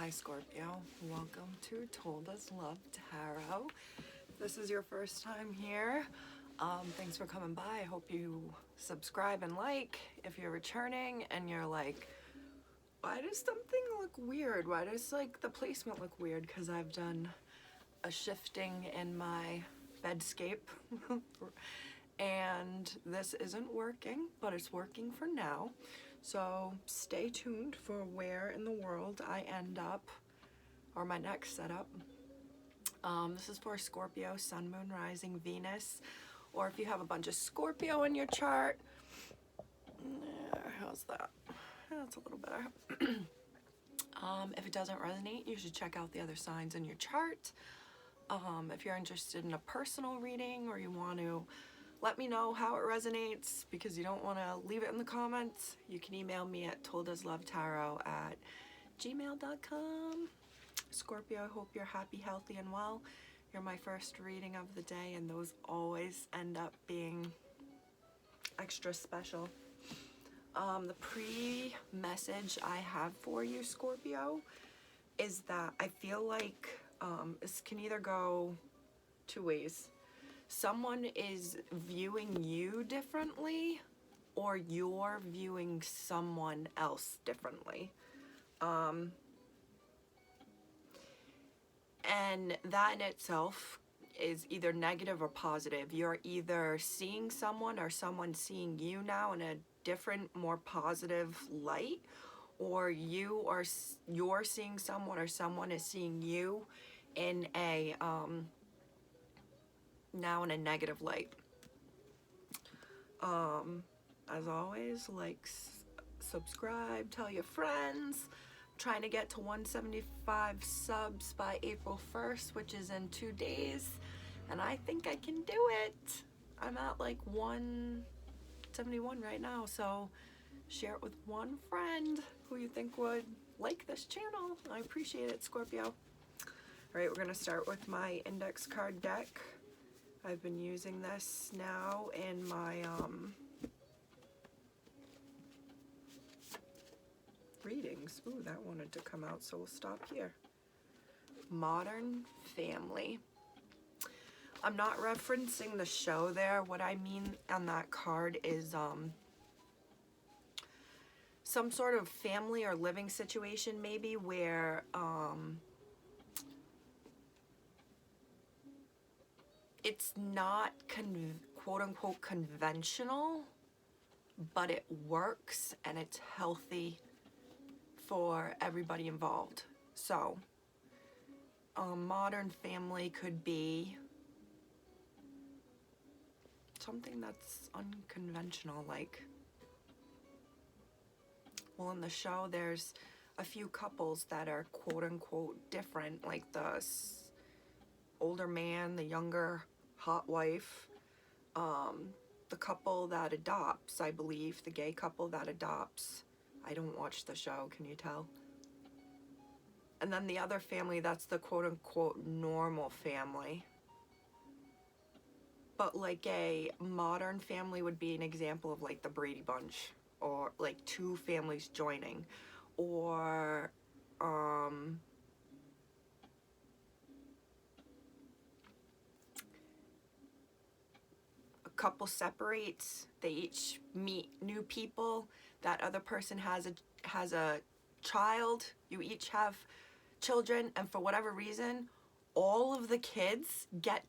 Hi Scorpio, welcome to Told Us Love Tarot. If this is your first time here, thanks for coming by. I hope you subscribe and like. If you're returning and you're like, why does something look weird? Why does like the placement look weird? Because I've done a shifting in my bedscape and this isn't working, but it's working for now. So stay tuned for where in the world I end up, or my next setup. This is for Scorpio, Sun, Moon, Rising, Venus, or if you have a bunch of Scorpio in your chart. How's that? That's a little better. If it doesn't resonate, you should check out the other signs in your chart. If you're interested in a personal reading or you want to let me know how it resonates because you don't want to leave it in the comments, you can email me at toldaslovetarot@gmail.com. Scorpio, I hope you're happy, healthy, and well. You're my first reading of the day, and those always end up being extra special. The pre-message I have for you, Scorpio, is that I feel like this can either go two ways. Someone is viewing you differently, or you're viewing someone else differently. And that in itself is either negative or positive. You're either seeing someone or someone seeing you now in a different, more positive light, or you're seeing someone or someone is seeing you in a now in a negative light. As always, like, subscribe, tell your friends. I'm trying to get to 175 subs by April 1st, which is in 2 days, and I think I can do it. I'm at like 171 right now, so share it with one friend who you think would like this channel. I appreciate it, Scorpio. All right, we're gonna start with my index card deck. I've been using this now in my readings. Ooh, that wanted to come out, so we'll stop here. Modern Family. I'm not referencing the show there. What I mean on that card is some sort of family or living situation maybe where it's not quote-unquote conventional, but it works and it's healthy for everybody involved. So Modern Family could be something that's unconventional, like, well, in the show there's a few couples that are quote-unquote different, like the older man, the younger hot wife, the couple that adopts, I believe, the gay couple that adopts. I don't watch the show, can you tell? And then the other family, that's the quote-unquote normal family. But like a modern family would be an example of like the Brady Bunch, or like two families joining, or a couple separates, they each meet new people, that other person has a child, you each have children, and for whatever reason all of the kids get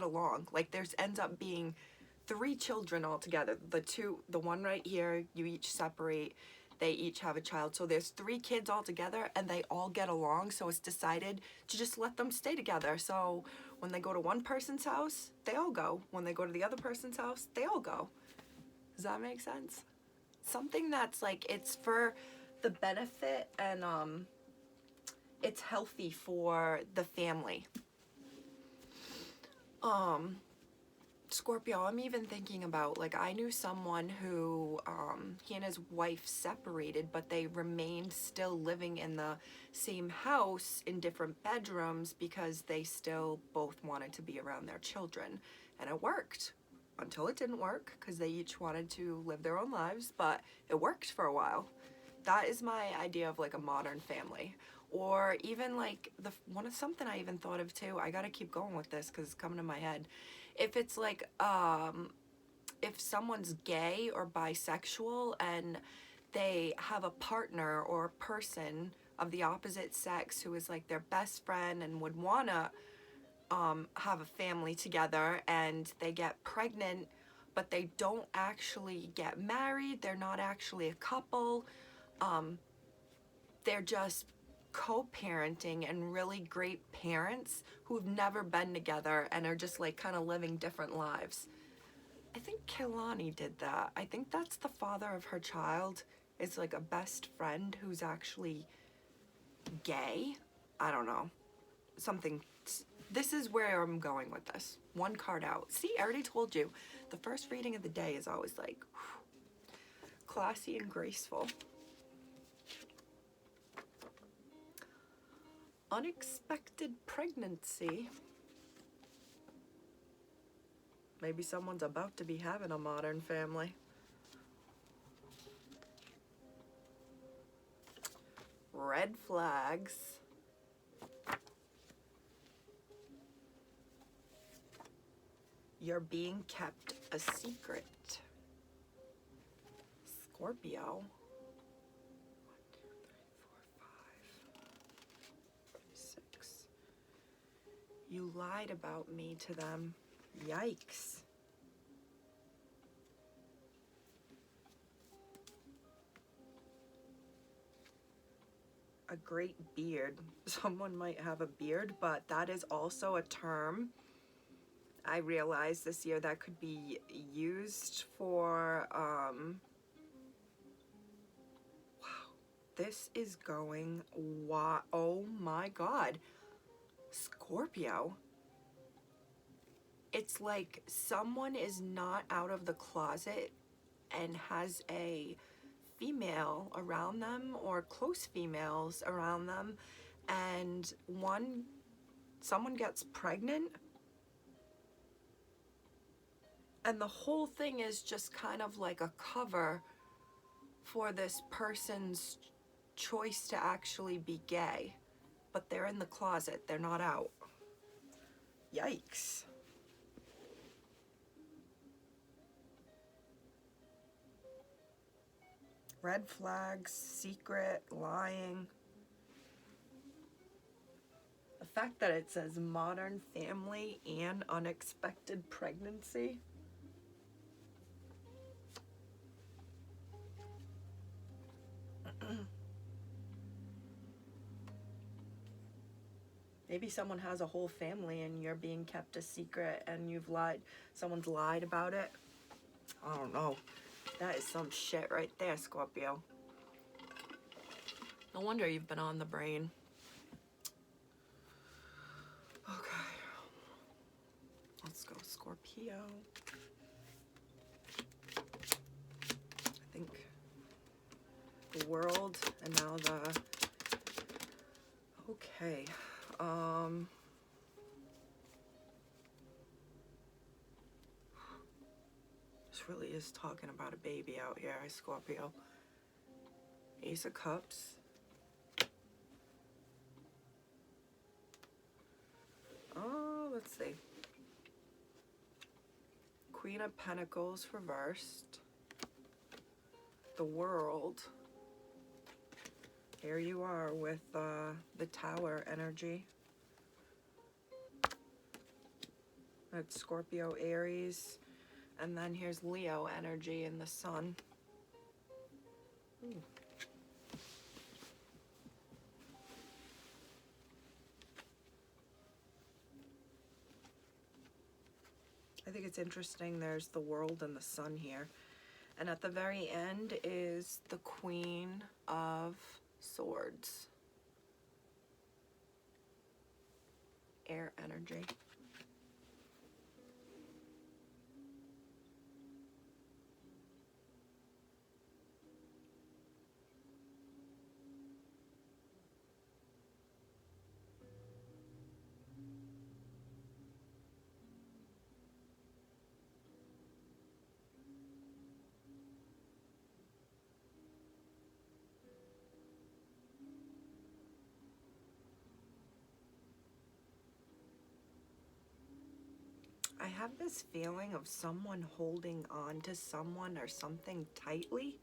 along. Like there's ends up being 3 children altogether. The one right here, you each separate, they each have a child, so there's 3 kids all together and they all get along, so it's decided to just let them stay together. So when they go to one person's house, they all go. When they go to the other person's house, they all go. Does that make sense? Something that's like, it's for the benefit and it's healthy for the family. Scorpio, I'm even thinking about, like, I knew someone who he and his wife separated, but they remained still living in the same house in different bedrooms because they still both wanted to be around their children, and it worked until it didn't work because they each wanted to live their own lives, but it worked for a while. that is my idea of like a modern family. Or even like something I even thought of too. I gotta keep going with this because it's coming to my head. If it's like if someone's gay or bisexual and they have a partner or a person of the opposite sex who is like their best friend and would wanna have a family together, and they get pregnant but they don't actually get married, they're not actually a couple, they're just co-parenting and really great parents who've never been together and are just like kind of living different lives. I think Kehlani did that. I think that's the father of her child. Is like a best friend who's actually gay. I don't know. Something. This is where I'm going with this. One card out. See, I already told you. The first reading of the day is always like whew, classy and graceful. Unexpected pregnancy. Maybe someone's about to be having a modern family. Red flags. You're being kept a secret. Scorpio. 1, 2, 3, 4, 5, 6. You lied about me to them. Yikes. A great beard. Someone might have a beard, but that is also a term I realized this year that could be used for, wow, this is going, oh my God, Scorpio. It's like someone is not out of the closet and has a female around them or close females around them, and someone gets pregnant, and the whole thing is just kind of like a cover for this person's choice to actually be gay, but they're in the closet, they're not out. Yikes. Red flags, secret, lying. The fact that it says modern family and unexpected pregnancy. Maybe someone has a whole family and you're being kept a secret and you've lied. Someone's lied about it. I don't know. That is some shit right there, Scorpio. No wonder you've been on the brain. Okay. Let's go, Scorpio. I think the world and now the... Okay. This really is talking about a baby out here, Scorpio. Ace of Cups. Oh, let's see. Queen of Pentacles reversed. The World. Here you are with the Tower energy. That's Scorpio, Aries. And then here's Leo energy in the Sun. Ooh. I think it's interesting there's the World and the Sun here. And at the very end is the Queen of Swords. Air energy. have this feeling of someone holding on to someone or something tightly.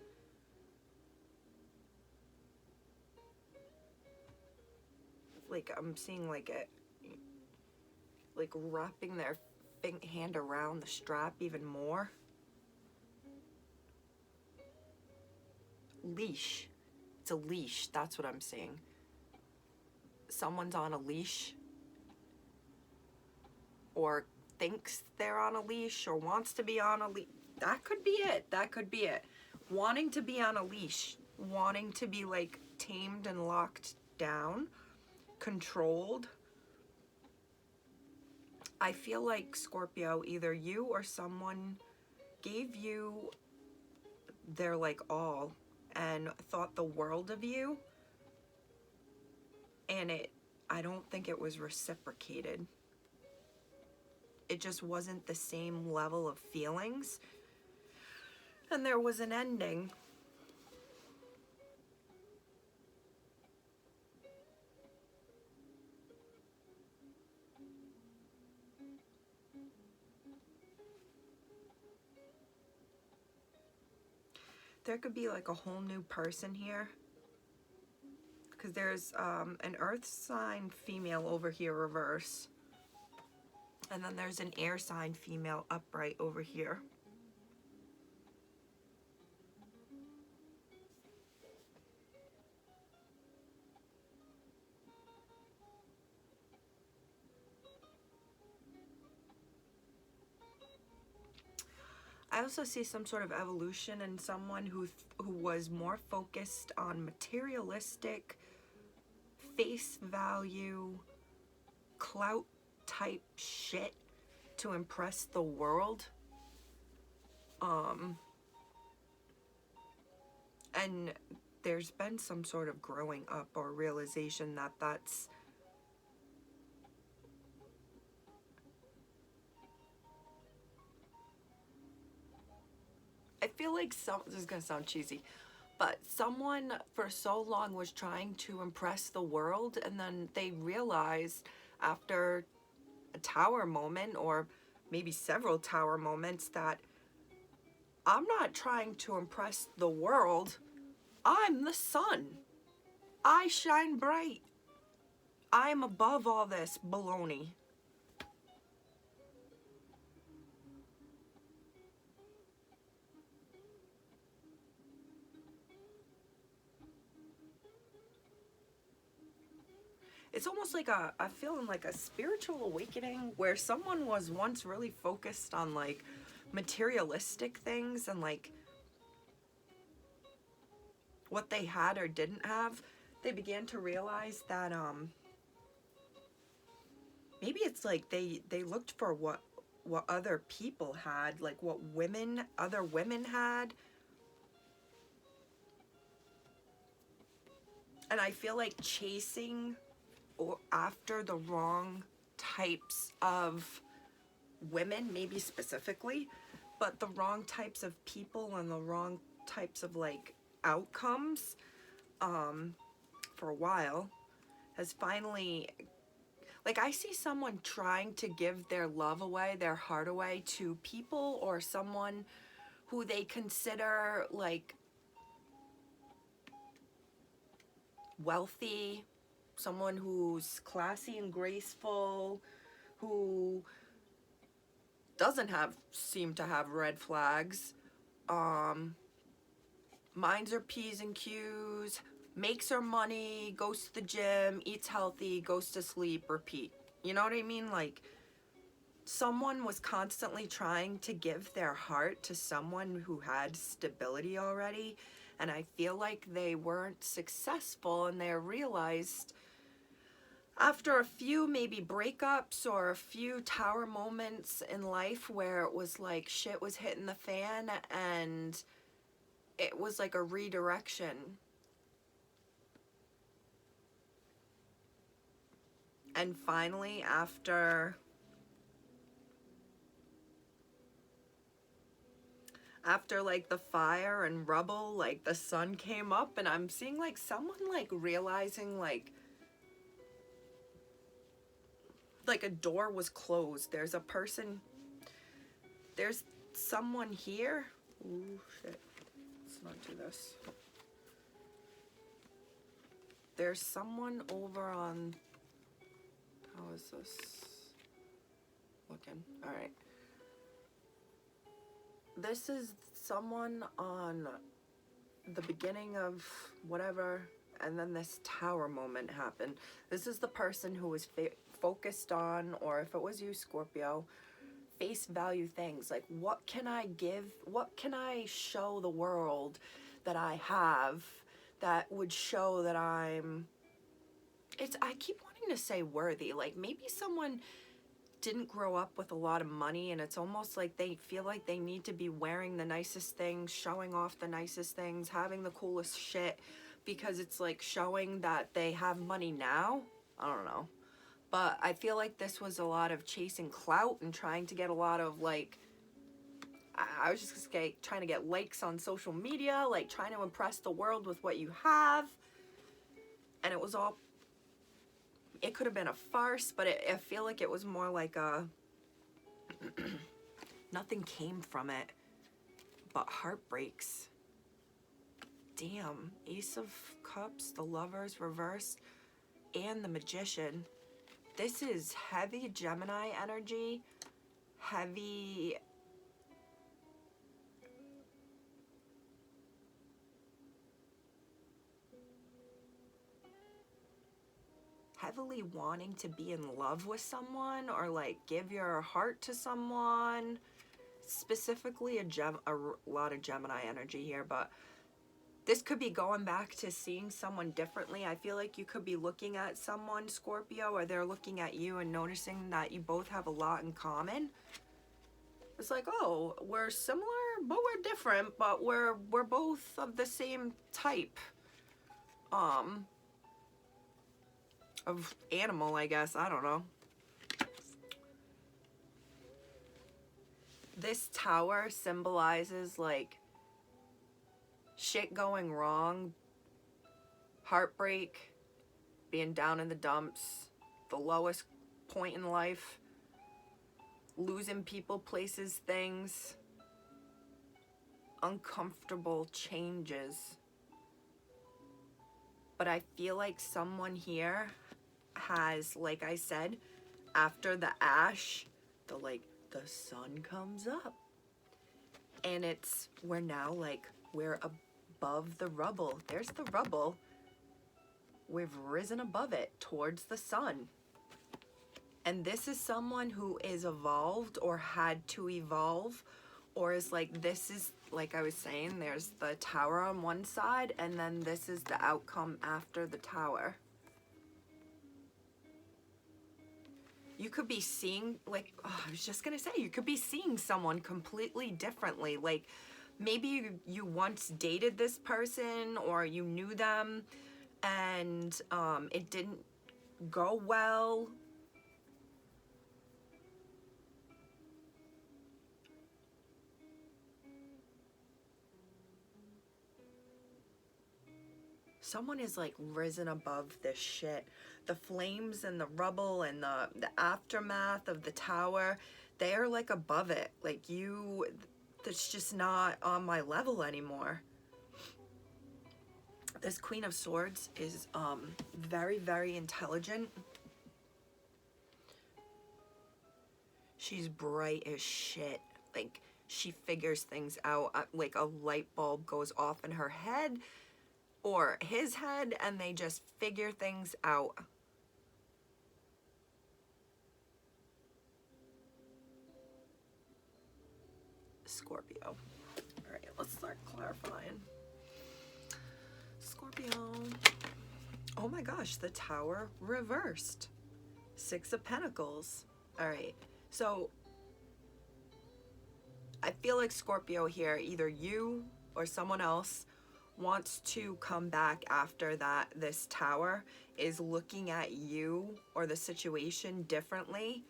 Like I'm seeing like wrapping their hand around the strap even more. Leash. It's a leash. That's what I'm seeing. Someone's on a leash, or thinks they're on a leash, or wants to be on a leash. That could be it. That could be it. Wanting to be on a leash. Wanting to be like tamed and locked down. Controlled. I feel like, Scorpio, either you or someone gave you their like all and thought the world of you, and I don't think it was reciprocated. It just wasn't the same level of feelings, and there was an ending. There could be like a whole new person here, because there's an earth sign female over here reverse, and then there's an air sign female upright over here. I also see some sort of evolution in someone who was more focused on materialistic, face value, clout type shit to impress the world. And there's been some sort of growing up or realization that that's I feel like this is gonna sound cheesy, but someone for so long was trying to impress the world, and then they realized after a tower moment, or maybe several tower moments, that I'm not trying to impress the world. I'm the sun. I shine bright. I'm above all this baloney. It's almost like I feeling like a spiritual awakening, where someone was once really focused on like materialistic things and like what they had or didn't have. They began to realize that maybe it's like they looked for what other people had, like what other women had. And I feel like chasing or after the wrong types of women, maybe specifically, but the wrong types of people and the wrong types of like outcomes for a while has finally, like, I see someone trying to give their love away, their heart away to people or someone who they consider like wealthy, someone who's classy and graceful, who doesn't seem to have red flags, minds her P's and Q's, makes her money, goes to the gym, eats healthy, goes to sleep, repeat. You know what I mean? Like, someone was constantly trying to give their heart to someone who had stability already, and I feel like they weren't successful, and they realized after a few maybe breakups or a few tower moments in life where it was like shit was hitting the fan and it was like a redirection. And finally, after like the fire and rubble, like the sun came up, and I'm seeing like someone like realizing like a door was closed. There's a person There's someone here. Ooh, shit. Let's not do this. There's someone over on... How is this looking? All right. This is someone on the beginning of whatever, and then this tower moment happened. This is the person who was focused on, or if it was you, Scorpio, face value things. Like, what can I give? What can I show the world that I have that would show that I'm... I keep wanting to say worthy. Like, maybe someone didn't grow up with a lot of money, and it's almost like they feel like they need to be wearing the nicest things, showing off the nicest things, having the coolest shit, because it's like showing that they have money now. I don't know. But I feel like this was a lot of chasing clout and trying to get a lot of, like, I was just gonna say, trying to get likes on social media, like trying to impress the world with what you have. And it was all... It could have been a farce, but I feel like it was more like a... Nothing came from it but heartbreaks. Damn. Ace of Cups, the Lovers reversed, and the Magician. This is heavy Gemini energy. Heavy... heavily wanting to be in love with someone, or like give your heart to someone. Specifically a lot of Gemini energy here, but this could be going back to seeing someone differently. I feel like you could be looking at someone, Scorpio, or they're looking at you and noticing that you both have a lot in common. It's like, oh, we're similar, but we're different, but we're both of the same type. Of animal, I guess. I don't know. This tower symbolizes, like, shit going wrong, heartbreak, being down in the dumps, the lowest point in life, losing people, places, things, uncomfortable changes. But I feel like someone here has, like I said, after the ash, the sun comes up, and we're now, like, we're above the rubble. There's the rubble. We've risen above it towards the sun. And this is someone who is evolved or had to evolve, or is like, this is, like I was saying, there's the tower on one side, and then this is the outcome after the tower. You could be seeing, like, oh, I was just gonna say, you could be seeing someone completely differently. Like, maybe you once dated this person, or you knew them, and it didn't go well. Someone is, like, risen above this shit. The flames and the rubble and the aftermath of the tower, they are, like, above it. Like, that's just not on my level anymore. This Queen of Swords is very, very intelligent. She's bright as shit. Like, she figures things out. Like, a light bulb goes off in her head or his head, and they just figure things out. Scorpio. All right, let's start clarifying. Scorpio. Oh my gosh, the tower reversed. Six of Pentacles. All right, so I feel like Scorpio here, either you or someone else wants to come back after this tower is looking at you or the situation differently.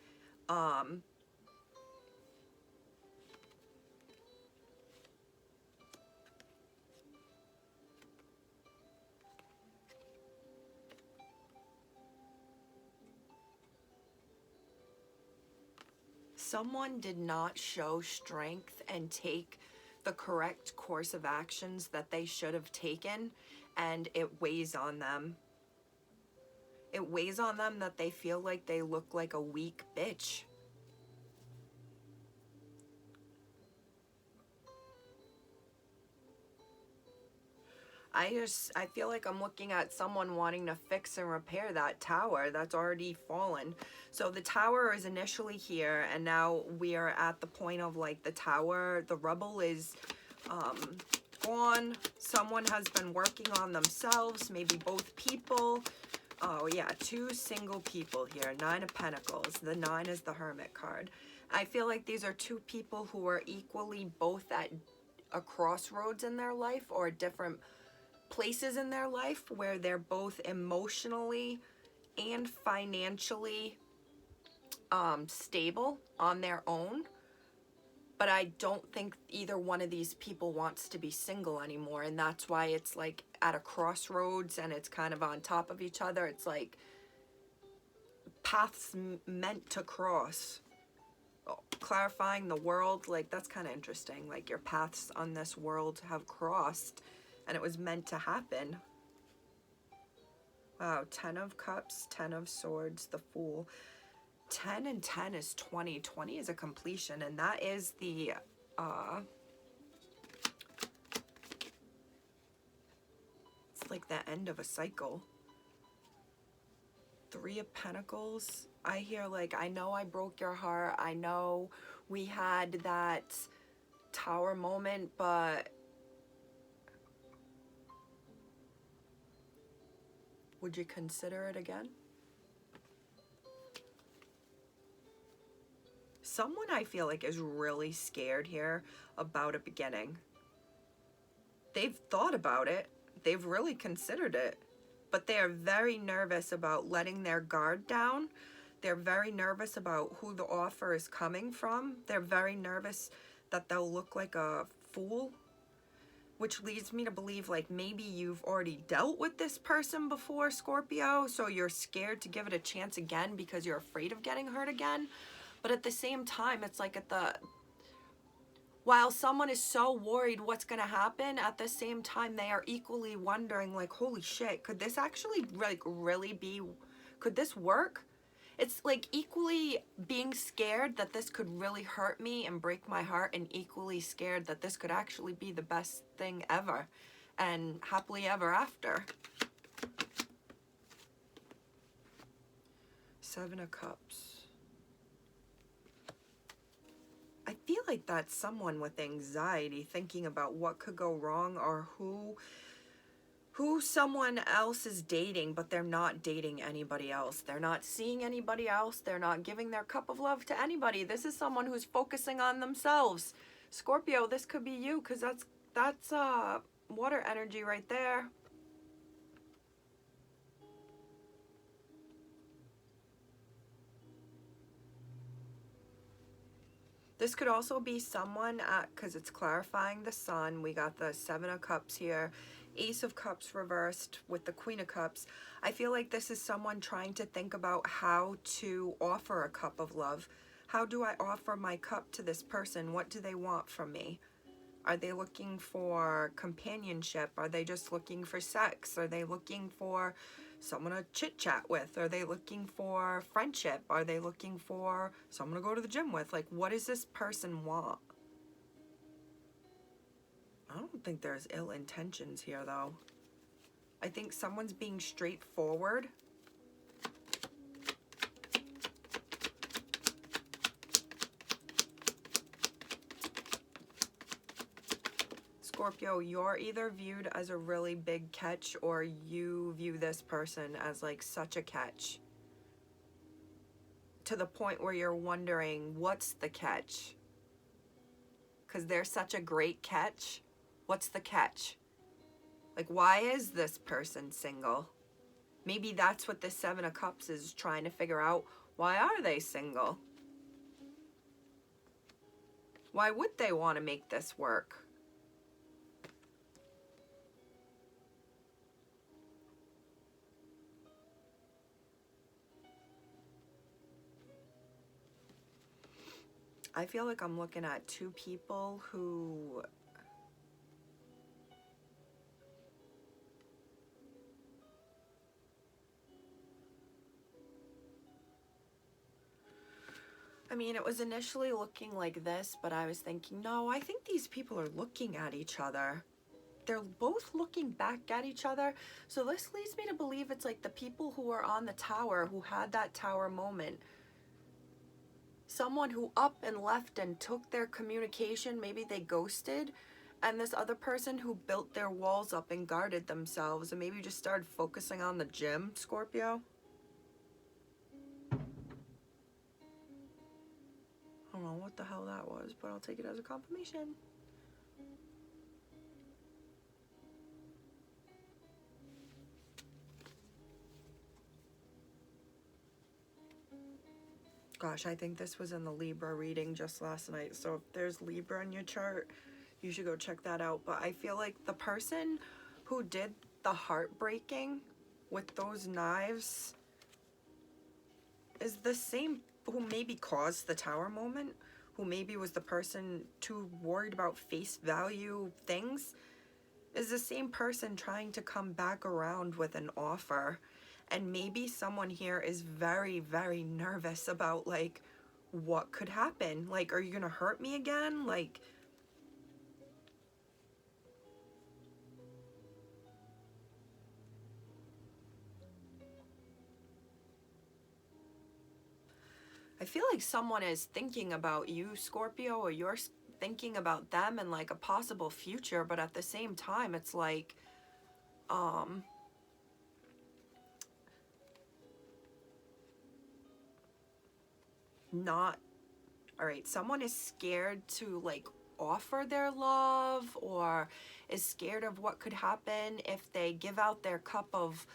someone did not show strength and take the correct course of actions that they should have taken, and it weighs on them. It weighs on them that they feel like they look like a weak bitch. I feel like I'm looking at someone wanting to fix and repair that tower that's already fallen. So the tower is initially here, and now we are at the point of like the tower, the rubble is gone. Someone has been working on themselves, maybe both people. Oh yeah, two single people here. 9 of Pentacles. The 9 is the Hermit card. I feel like these are two people who are equally both at a crossroads in their life, or different places in their life where they're both emotionally and financially stable on their own. But I don't think either one of these people wants to be single anymore, and that's why it's like at a crossroads and it's kind of on top of each other. It's like paths meant to cross. Clarifying the world, like that's kind of interesting. Like your paths on this world have crossed, and it was meant to happen. Wow, 10 of Cups, 10 of Swords, the Fool. 10 and 10 is 20. 20 is a completion, and that is the it's like the end of a cycle. 3 of Pentacles. I hear like, I know I broke your heart. I know we had that tower moment, but would you consider it again? Someone I feel like is really scared here about a beginning. They've thought about it. They've really considered it. But they are very nervous about letting their guard down. They're very nervous about who the offer is coming from. They're very nervous that they'll look like a fool, which leads me to believe like maybe you've already dealt with this person before, Scorpio, so you're scared to give it a chance again because you're afraid of getting hurt again. But at the same time, it's like while someone is so worried what's going to happen, at the same time, they are equally wondering like, holy shit, could this actually like really be, could this work? It's like equally being scared that this could really hurt me and break my heart, and equally scared that this could actually be the best thing ever and happily ever after. 7 of Cups. I feel like that's someone with anxiety thinking about what could go wrong, or who someone else is dating, but they're not dating anybody else. They're not seeing anybody else. They're not giving their cup of love to anybody. This is someone who's focusing on themselves. Scorpio, this could be you, because that's water energy right there. This could also be someone because it's clarifying the Sun. We got the 7 of Cups here. Ace of Cups reversed with the Queen of Cups. I feel like this is someone trying to think about how to offer a cup of love. How do I offer my cup to this person? What do they want from me? Are they looking for companionship? Are they just looking for sex? Are they looking for someone to chit chat with? Are they looking for friendship? Are they looking for someone to go to the gym with? Like, what does this person want? I don't think there's ill intentions here, though. I think someone's being straightforward. Scorpio, you're either viewed as a really big catch, or you view this person as like such a catch, to the point where you're wondering, what's the catch? Because they're such a great catch. What's the catch? Like, why is this person single? Maybe that's what the 7 of Cups is trying to figure out. Why are they single? Why would they want to make this work? I feel like I'm looking at two people who I mean, it was initially looking like this, but I was thinking, no, I think these people are looking at each other. They're both looking back at each other. So this leads me to believe it's like the people who were on the tower, who had that tower moment. Someone who up and left and took their communication, maybe they ghosted. And this other person who built their walls up and guarded themselves and maybe just started focusing on the gym, Scorpio. I don't know what the hell that was, but I'll take it as a confirmation. Gosh, I think this was in the Libra reading just last night. So if there's Libra in your chart, you should go check that out. But I feel like the person who did the heartbreaking with those knives is the same who maybe caused the tower moment, who maybe was the person too worried about face value things, is the same person trying to come back around with an offer. And maybe someone here is very, very nervous about, like, what could happen? Like, are you gonna hurt me again? Like, I feel like someone is thinking about you, Scorpio, or you're thinking about them and, like, a possible future. But at the same time, it's like, not, all right, someone is scared to, like, offer their love, or is scared of what could happen if they give out their cup of,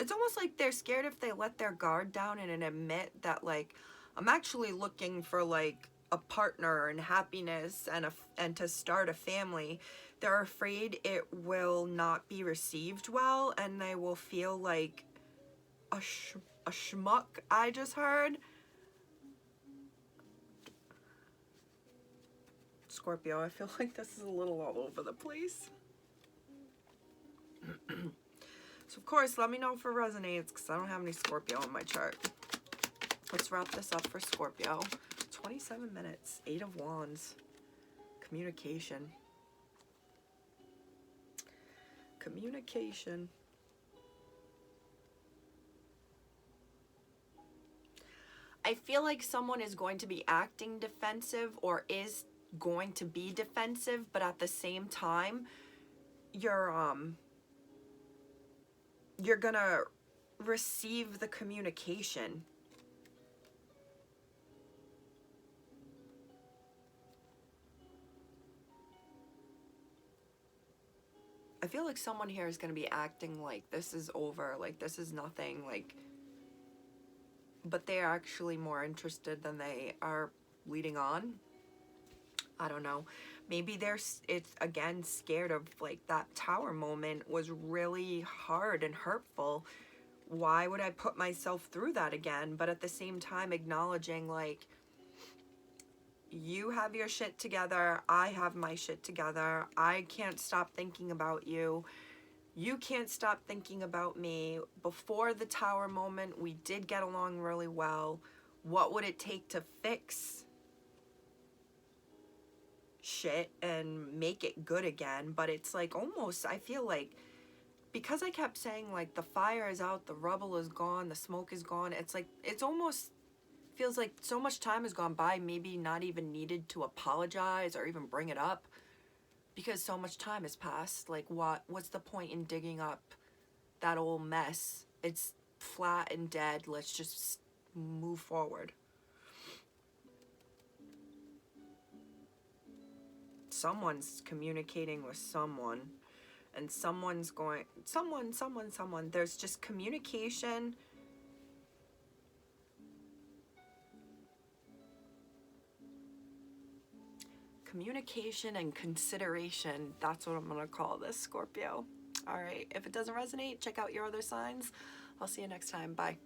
it's almost like they're scared if they let their guard down and admit that, like, I'm actually looking for, like, a partner and happiness and to start a family. They're afraid it will not be received well, and they will feel like a schmuck. I just heard. Scorpio, I feel like this is a little all over the place. So, of course, let me know if it resonates, because I don't have any Scorpio on my chart. Let's wrap this up for Scorpio. 27 minutes. 8 of Wands. Communication. Communication. I feel like someone is going to be acting defensive, or is going to be defensive, but at the same time, you're gonna receive the communication. I feel like someone here is gonna be acting like this is over, like this is nothing, like, but they're actually more interested than they are leading on. I don't know. Maybe it's again scared of, like, that tower moment was really hard and hurtful. Why would I put myself through that again? But at the same time, acknowledging, like, you have your shit together, I have my shit together. I can't stop thinking about you. You can't stop thinking about me. Before the tower moment, we did get along really well. What would it take to fix shit and make it good again? But it's like, almost, I feel like, because I kept saying, like, the fire is out, the rubble is gone, the smoke is gone, it's like, it's almost feels like so much time has gone by, maybe not even needed to apologize or even bring it up, because so much time has passed. Like, what's the point in digging up that old mess? It's flat and dead. Let's just move forward. Someone's communicating with someone, and someone's going, someone, there's just communication. Communication and consideration. That's what I'm going to call this, Scorpio. All right. If it doesn't resonate, check out your other signs. I'll see you next time. Bye.